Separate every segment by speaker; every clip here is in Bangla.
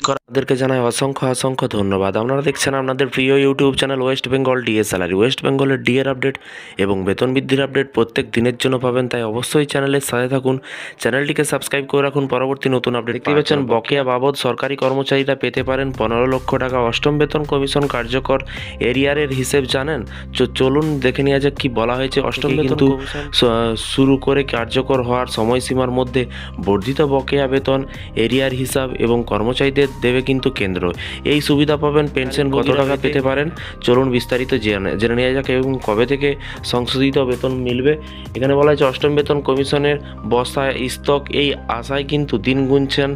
Speaker 1: আপনাদেরকে জানাই অসংখ্য অসংখ্য ধন্যবাদ। আপনারা দেখছেন আপনাদের প্রিয় YouTube channel West Bengal DA salary. West বেঙ্গলের ডিএর আপডেট এবং বেতন বৃদ্ধির আপডেট প্রত্যেক দিনের জন্য পাবেন, তাই অবশ্যই চ্যানেলের সাথে থাকুন, চ্যানেলটিকে সাবস্ক্রাইব করে রাখুন পরবর্তী নতুন আপডেট দেখতে পাচ্ছেন। বকেয়া বাবদ সরকারি কর্মচারীরা পেতে পারেন 15 লক্ষ টাকা। অষ্টম বেতন কমিশন কার্যকর এরিয়ারের হিসেব জানেন? চলুন দেখে নেওয়া যাক কী বলা হয়েছে। অষ্টম কিন্তু শুরু করে কার্যকর হওয়ার সময়সীমার মধ্যে বর্ধিত বকেয়া বেতন এরিয়ার হিসাব এবং কর্মচারীদের দেবে কিন্তু কেন্দ্র। এই সুবিধা পাবেন, পেনশন কত টাকা পেতে পারেন চলুন বিস্তারিত জেনে নেওয়া যাক এবং কবে থেকে সংশোধিত বেতন মিলবে। এখানে বলা হয়েছে অষ্টম বেতন কমিশনের বসায় স্তক এই আশায় কিন্তু দিন গুনছেন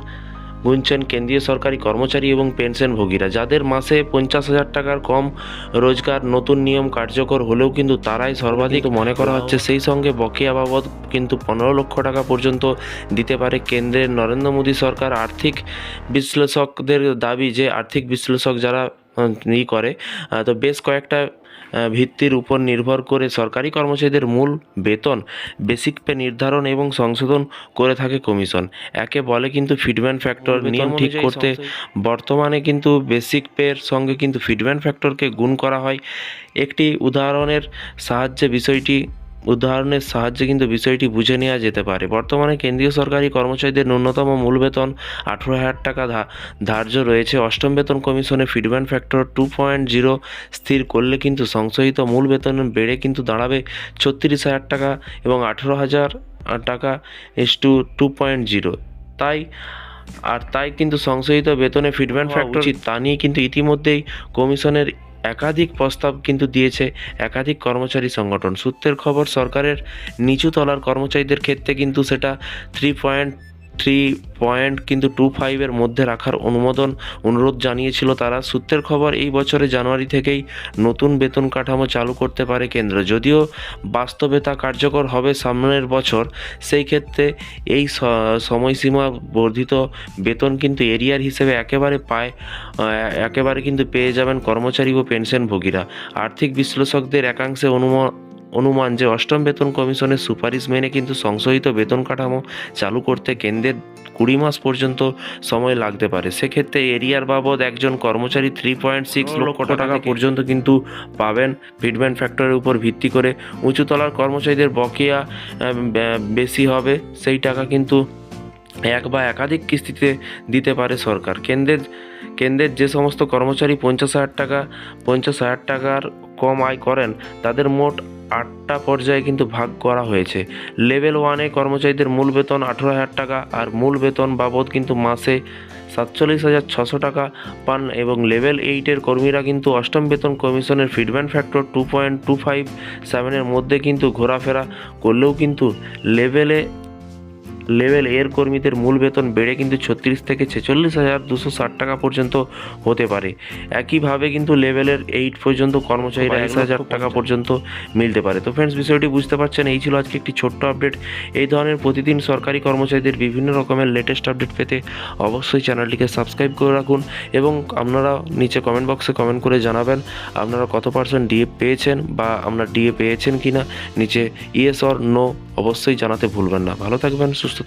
Speaker 1: কেন্দ্রীয় সরকারি কর্মচারী এবং পেনশনভোগীরা, যাদের মাসে 50,000 টাকার কম রোজগার। নতুন নিয়ম কার্যকর হলেও কিন্তু তারাই সর্বাধিক মনে করা হচ্ছে। সেই সঙ্গে বকেয়া বাবদ কিন্তু 15 লক্ষ টাকা পর্যন্ত দিতে পারে কেন্দ্রের নরেন্দ্র মোদী সরকার। আর্থিক বিশ্লেষকদের দাবি যে আর্থিক বিশ্লেষক যারা করে তো বেশ কয়েকটা ভিত্তির উপর নির্ভর করে সরকারি কর্মচারীদের মূল বেতন বেসিক পে নির্ধারণ এবং সংশোধন করে থাকে কমিশন। একে বলে কিন্তু ফিটমেন্ট ফ্যাক্টর। নিয়ম ঠিক করতে বর্তমানে কিন্তু বেসিক পের সঙ্গে কিন্তু ফিটমেন্ট ফ্যাক্টরকে গুণ করা হয়। একটি উদাহরণের সাহায্যে কিন্তু বিষয়টি বুঝে নেওয়া যেতে পারে। বর্তমানে কেন্দ্রীয় সরকারি কর্মচারীদের ন্যূনতম মূল বেতন 18,000 টাকা ধার্য রয়েছে। অষ্টম বেতন কমিশনে ফিটমেন্ট ফ্যাক্টর 2.0 স্থির করলে কিন্তু সংশোধিত মূল বেতন বেড়ে কিন্তু দাঁড়াবে 36,000 টাকা এবং 18,000 টাকা /2.0। তাই কিন্তু সংশোধিত বেতনে ফিটমেন্ট ফ্যাক্টর তা নিয়ে কিন্তু ইতিমধ্যেই কমিশনের একাধিক প্রস্তাব কিন্তু দিয়েছে একাধিক কর্মচারী সংগঠন। সূত্রের খবর, সরকারের নিচু তলার কর্মচারীদের ক্ষেত্রে কিন্তু সেটা 3.25 এর মধ্যে রাখার অনুরোধ জানিয়েছিল তারা। সূত্রের খবর, এই বছরের জানুয়ারি থেকেই নতুন বেতন কাঠামো চালু করতে পারে কেন্দ্র। যদিও বাস্তবে তা কার্যকর হবে সামনের বছর। সেই ক্ষেত্রে এই সময়সীমা বর্ধিত বেতন কিন্তু এরিয়ার হিসেবে একেবারে কিন্তু পেয়ে যাবেন কর্মচারী ও পেনশনভোগীরা। আর্থিক বিশ্লেষকদের একাংশে অনুমান যে অষ্টম বেতন কমিশনের সুপারিশ মেনে কিন্তু সংশোধিত বেতন কাঠামো চালু করতে কেন্দ্রের 20 মাস পর্যন্ত সময় লাগতে পারে। সেক্ষেত্রে এরিয়ার বাবদ একজন কর্মচারী 3.6 লক্ষ টাকা পর্যন্ত কিন্তু পাবেন ফিটমেন্ট ফ্যাক্টরের উপর ভিত্তি করে। উঁচুতলার কর্মচারীদের বকেয়া বেশি হবে, সেই টাকা কিন্তু এক বা একাধিক কিস্তিতে দিতে পারে সরকার। কেন্দ্রের যে সমস্ত কর্মচারী 50,000 টাকার কম আয় করেন তাদের মোট 8টা পর্যায়ে কিন্তু ভাগ করা হয়েছে। লেভেল 1-এ কর্মচারীদের মূল বেতন 18,000 টাকা আর মূল বেতন বাবদ কিন্তু মাসে 47,600 টাকা পান এবং লেভেল 8-এর কর্মীরা কিন্তু অষ্টম বেতন কমিশনের ফিটমেন্ট ফ্যাক্টর 2.257 এর মধ্যে কিন্তু ঘোরাফেরা করলেও কিন্তু লেভেল এর কর্মীদের মূল বেতন বেড়ে কিন্তু 36 থেকে 46,260 টাকা পর্যন্ত হতে পারে। একইভাবে কিন্তু লেভেলের 8 পর্যন্ত কর্মচারীরা 21,000 টাকা পর্যন্ত মিলতে পারে। তো ফ্রেন্ডস, বিষয়টি বুঝতে পারছেন। এই ছিল আজকে একটি ছোট্ট আপডেট। এই ধরনের প্রতিদিন সরকারি কর্মচারীদের বিভিন্ন রকমের লেটেস্ট আপডেট পেতে অবশ্যই চ্যানেলটিকে সাবস্ক্রাইব করে রাখুন এবং আপনারা নিচে কমেন্ট বক্সে কমেন্ট করে জানাবেন আপনারা কত % ডিএ পেয়েছেন বা আপনারা ডিএ পেয়েছেন কিনা। নিচে ইয়েস অর নো অবশ্যই জানাতে ভুলবেন না। ভালো থাকবেন, সুস্থ